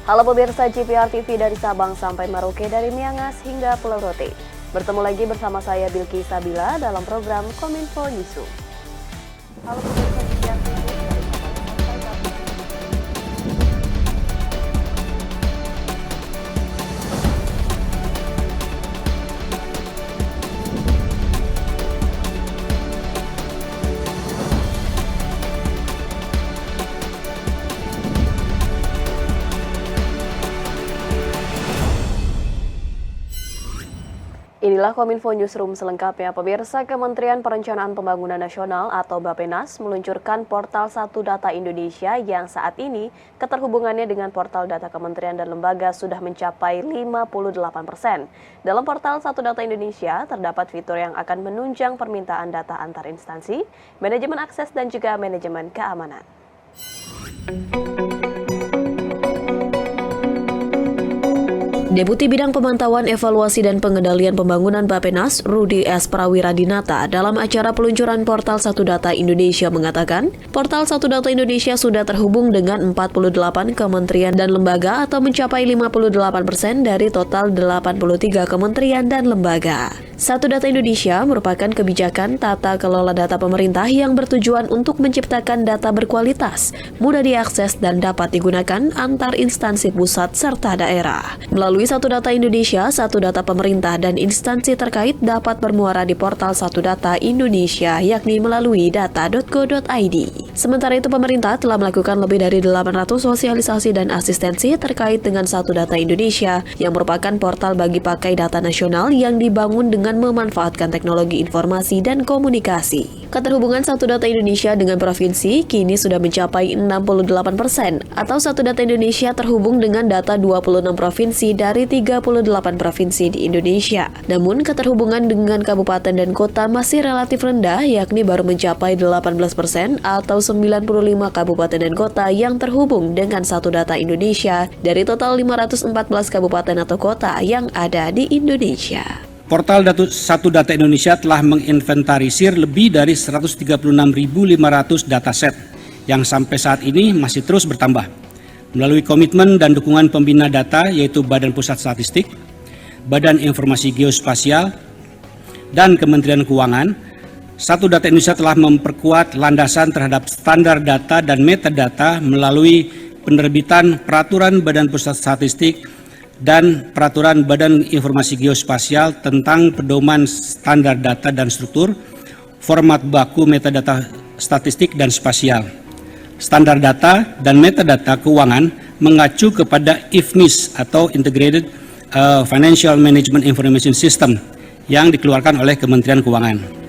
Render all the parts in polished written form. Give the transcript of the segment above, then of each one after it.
Halo pemirsa GPR TV dari Sabang sampai Merauke, dari Miangas hingga Pulau Rote. Bertemu lagi bersama saya Bilki Sabila dalam program Kominfo Newsroom. Halo pemirsa GPR TV dari Sabang Inilah Kominfo Newsroom selengkapnya. Pemirsa, Kementerian Perencanaan Pembangunan Nasional atau Bappenas meluncurkan portal Satu Data Indonesia yang saat ini keterhubungannya dengan portal data kementerian dan lembaga sudah mencapai 58%. Dalam portal Satu Data Indonesia terdapat fitur yang akan menunjang permintaan data antar instansi, manajemen akses dan juga manajemen keamanan. Deputi Bidang Pemantauan, Evaluasi dan Pengendalian Pembangunan Bappenas, Rudi S. Prawiradinata, dalam acara peluncuran Portal Satu Data Indonesia mengatakan, Portal Satu Data Indonesia sudah terhubung dengan 48 kementerian dan lembaga atau mencapai 58% dari total 83 kementerian dan lembaga. Satu Data Indonesia merupakan kebijakan tata kelola data pemerintah yang bertujuan untuk menciptakan data berkualitas, mudah diakses dan dapat digunakan antar instansi pusat serta daerah. Melalui Satu Data Indonesia, satu data pemerintah dan instansi terkait dapat bermuara di portal Satu Data Indonesia, yakni melalui data.go.id. Sementara itu, pemerintah telah melakukan lebih dari 800 sosialisasi dan asistensi terkait dengan Satu Data Indonesia, yang merupakan portal bagi pakai data nasional yang dibangun dengan memanfaatkan teknologi informasi dan komunikasi. Keterhubungan Satu Data Indonesia dengan provinsi kini sudah mencapai 68%, atau Satu Data Indonesia terhubung dengan data 26 provinsi dari 38 provinsi di Indonesia. Namun, keterhubungan dengan kabupaten dan kota masih relatif rendah, yakni baru mencapai 18%, atau 95 kabupaten dan kota yang terhubung dengan Satu Data Indonesia dari total 514 kabupaten atau kota yang ada di Indonesia. Portal Satu Data Indonesia telah menginventarisir lebih dari 136.500 dataset yang sampai saat ini masih terus bertambah. Melalui komitmen dan dukungan pembina data yaitu Badan Pusat Statistik, Badan Informasi Geospasial, dan Kementerian Keuangan, Satu Data Indonesia telah memperkuat landasan terhadap standar data dan metadata melalui penerbitan Peraturan Badan Pusat Statistik dan Peraturan Badan Informasi Geospasial tentang pedoman standar data dan struktur, format baku metadata statistik dan spasial. Standar data dan metadata keuangan mengacu kepada IFMIS atau Integrated Financial Management Information System yang dikeluarkan oleh Kementerian Keuangan.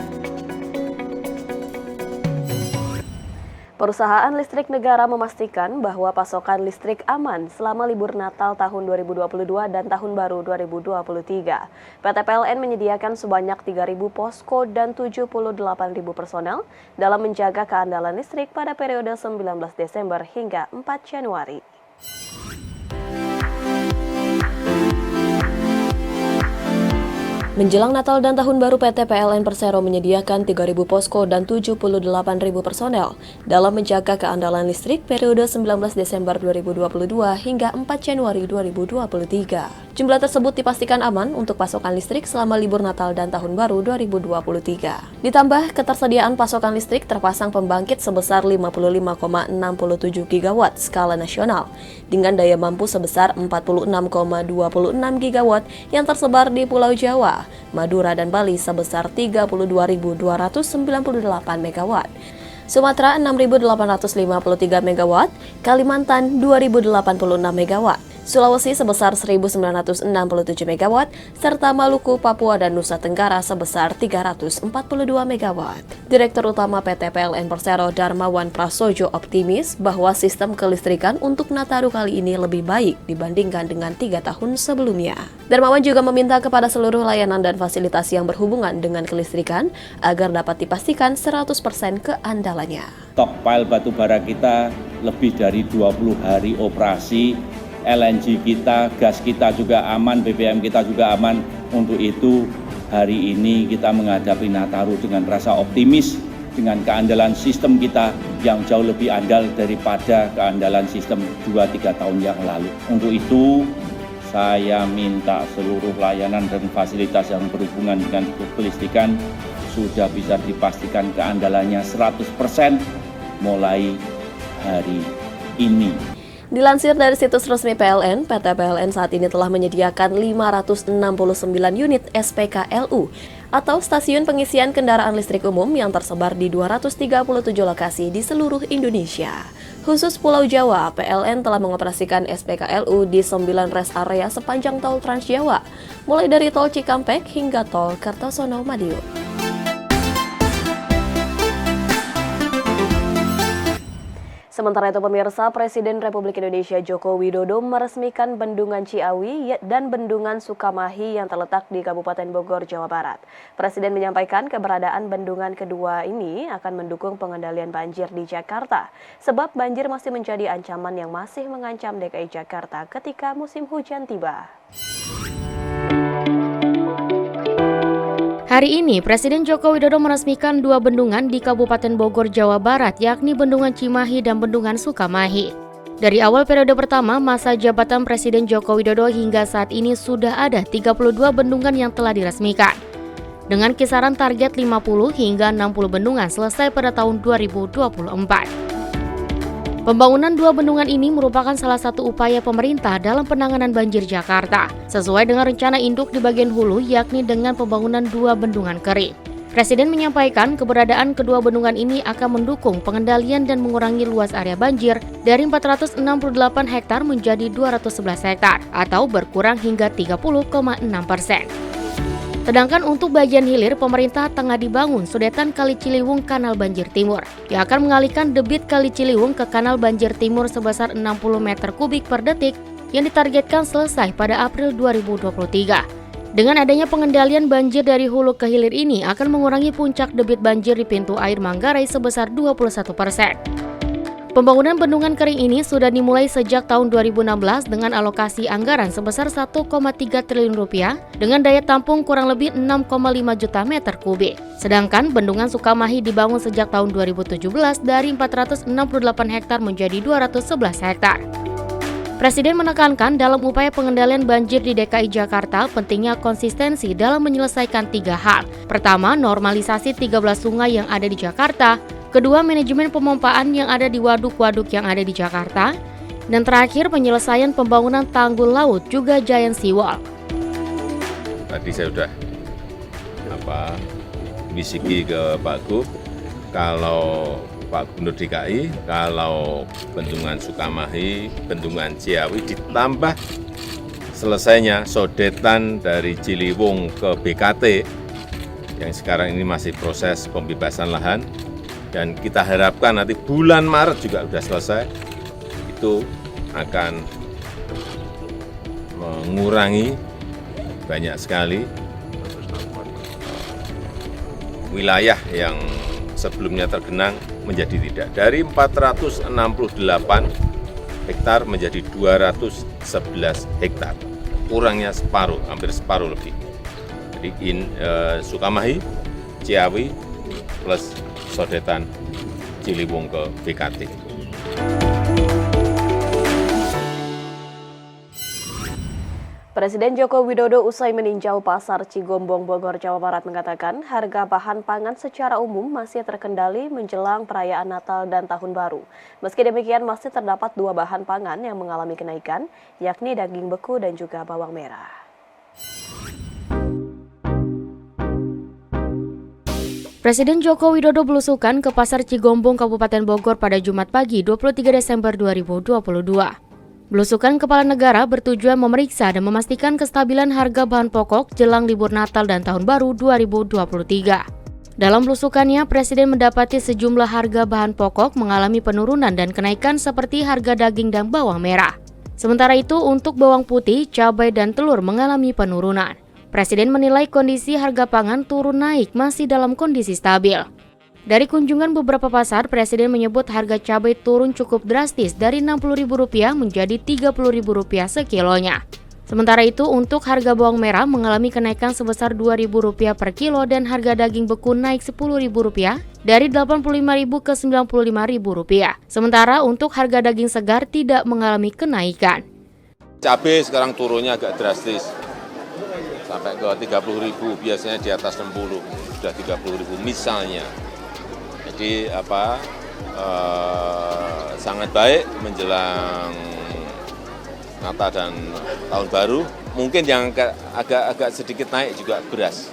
Perusahaan listrik negara memastikan bahwa pasokan listrik aman selama libur Natal tahun 2022 dan Tahun Baru 2023. PT PLN menyediakan sebanyak 3.000 posko dan 78.000 personel dalam menjaga keandalan listrik pada periode 19 Desember hingga 4 Januari. Menjelang Natal dan Tahun Baru, PT PLN Persero menyediakan 3.000 posko dan 78.000 personel dalam menjaga keandalan listrik periode 19 Desember 2022 hingga 4 Januari 2023. Jumlah tersebut dipastikan aman untuk pasokan listrik selama libur Natal dan Tahun Baru 2023. Ditambah, ketersediaan pasokan listrik terpasang pembangkit sebesar 55,67 GW skala nasional dengan daya mampu sebesar 46,26 GW yang tersebar di Pulau Jawa, Madura dan Bali sebesar 32.298 MW, Sumatera 6.853 MW, Kalimantan 2.086 MW, Sulawesi sebesar 1.967 MW, serta Maluku, Papua, dan Nusa Tenggara sebesar 342 MW. Direktur Utama PT PLN Persero Darmawan Prasojo optimis bahwa sistem kelistrikan untuk Nataru kali ini lebih baik dibandingkan dengan 3 tahun sebelumnya. Darmawan juga meminta kepada seluruh layanan dan fasilitas yang berhubungan dengan kelistrikan agar dapat dipastikan 100% keandalannya. Stockpile batubara kita lebih dari 20 hari operasi, LNG kita, gas kita juga aman, BBM kita juga aman. Untuk itu hari ini kita menghadapi Nataru dengan rasa optimis dengan keandalan sistem kita yang jauh lebih andal daripada keandalan sistem 2-3 tahun yang lalu. Untuk itu, saya minta seluruh layanan dan fasilitas yang berhubungan dengan kelistrikan sudah bisa dipastikan keandalannya 100% mulai hari ini. Dilansir dari situs resmi PLN, PT PLN saat ini telah menyediakan 569 unit SPKLU atau stasiun pengisian kendaraan listrik umum yang tersebar di 237 lokasi di seluruh Indonesia. Khusus Pulau Jawa, PLN telah mengoperasikan SPKLU di 9 rest area sepanjang tol Trans Jawa, mulai dari tol Cikampek hingga tol Kertosono Madiun. Sementara itu pemirsa, Presiden Republik Indonesia Joko Widodo meresmikan Bendungan Ciawi dan Bendungan Sukamahi yang terletak di Kabupaten Bogor, Jawa Barat. Presiden menyampaikan keberadaan bendungan kedua ini akan mendukung pengendalian banjir di Jakarta, sebab banjir masih menjadi ancaman yang masih mengancam DKI Jakarta ketika musim hujan tiba. Hari ini, Presiden Joko Widodo meresmikan 2 bendungan di Kabupaten Bogor, Jawa Barat, yakni Bendungan Cimahi dan Bendungan Sukamahi. Dari awal periode pertama masa jabatan Presiden Joko Widodo hingga saat ini sudah ada 32 bendungan yang telah diresmikan. Dengan kisaran target 50 hingga 60 bendungan selesai pada tahun 2024. Pembangunan 2 bendungan ini merupakan salah satu upaya pemerintah dalam penanganan banjir Jakarta, sesuai dengan rencana induk di bagian hulu yakni dengan pembangunan 2 bendungan kering. Presiden menyampaikan keberadaan kedua bendungan ini akan mendukung pengendalian dan mengurangi luas area banjir dari 468 hektar menjadi 211 hektar atau berkurang hingga 30,6%. Sedangkan untuk bagian hilir, pemerintah tengah dibangun sudetan Kali Ciliwung Kanal Banjir Timur yang akan mengalihkan debit Kali Ciliwung ke Kanal Banjir Timur sebesar 60 meter kubik per detik yang ditargetkan selesai pada April 2023. Dengan adanya pengendalian banjir dari hulu ke hilir ini akan mengurangi puncak debit banjir di pintu air Manggarai sebesar 21%. Pembangunan bendungan kering ini sudah dimulai sejak tahun 2016 dengan alokasi anggaran sebesar 1,3 triliun rupiah dengan daya tampung kurang lebih 6,5 juta meter kubik. Sedangkan bendungan Sukamahi dibangun sejak tahun 2017 dari 468 hektar menjadi 211 hektar. Presiden menekankan dalam upaya pengendalian banjir di DKI Jakarta pentingnya konsistensi dalam menyelesaikan 3 hal. Pertama, normalisasi 13 sungai yang ada di Jakarta. Kedua, manajemen pemompaan yang ada di waduk-waduk yang ada di Jakarta. Dan terakhir, penyelesaian pembangunan tanggul laut juga giant seawall. Tadi saya sudah bisiki ke Pak Gub, kalau Pak Gubernur DKI, kalau Bendungan Sukamahi, Bendungan Ciawi ditambah selesainya sodetan dari Ciliwung ke BKT yang sekarang ini masih proses pembebasan lahan. Dan kita harapkan nanti bulan Maret juga sudah selesai, itu akan mengurangi banyak sekali wilayah yang sebelumnya tergenang menjadi tidak. Dari 468 hektar menjadi 211 hektar, kurangnya separuh, hampir separuh lebih. Jadi Sukamahi, Ciawi, plus sodetan Ciliwung ke BKT. Presiden Joko Widodo usai meninjau pasar Cigombong, Bogor, Jawa Barat mengatakan harga bahan pangan secara umum masih terkendali menjelang perayaan Natal dan Tahun Baru. Meski demikian masih terdapat 2 bahan pangan yang mengalami kenaikan, yakni daging beku dan juga bawang merah. Presiden Joko Widodo belusukan ke Pasar Cigombong, Kabupaten Bogor pada Jumat pagi 23 Desember 2022. Belusukan Kepala Negara bertujuan memeriksa dan memastikan kestabilan harga bahan pokok jelang libur Natal dan Tahun Baru 2023. Dalam belusukannya, Presiden mendapati sejumlah harga bahan pokok mengalami penurunan dan kenaikan seperti harga daging dan bawang merah. Sementara itu, untuk bawang putih, cabai, dan telur mengalami penurunan. Presiden menilai kondisi harga pangan turun naik masih dalam kondisi stabil. Dari kunjungan beberapa pasar, Presiden menyebut harga cabai turun cukup drastis dari Rp60.000 menjadi Rp30.000 sekilonya. Sementara itu, untuk harga bawang merah mengalami kenaikan sebesar Rp2.000 per kilo dan harga daging beku naik Rp10.000 dari Rp85.000 ke Rp95.000. Sementara untuk harga daging segar tidak mengalami kenaikan. Cabai sekarang turunnya agak drastis, sampai ke Rp30.000, biasanya di atas 60, sudah Rp30.000 misalnya. Jadi sangat baik menjelang Natal dan Tahun Baru. Mungkin yang agak sedikit naik juga beras.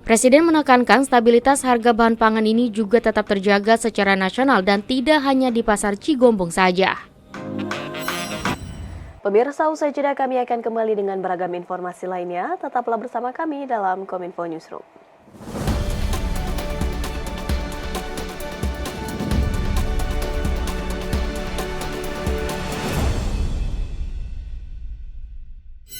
Presiden menekankan stabilitas harga bahan pangan ini juga tetap terjaga secara nasional dan tidak hanya di pasar Cigombong saja. Pemirsa, usai jeda kami akan kembali dengan beragam informasi lainnya. Tetaplah bersama kami dalam Kominfo Newsroom.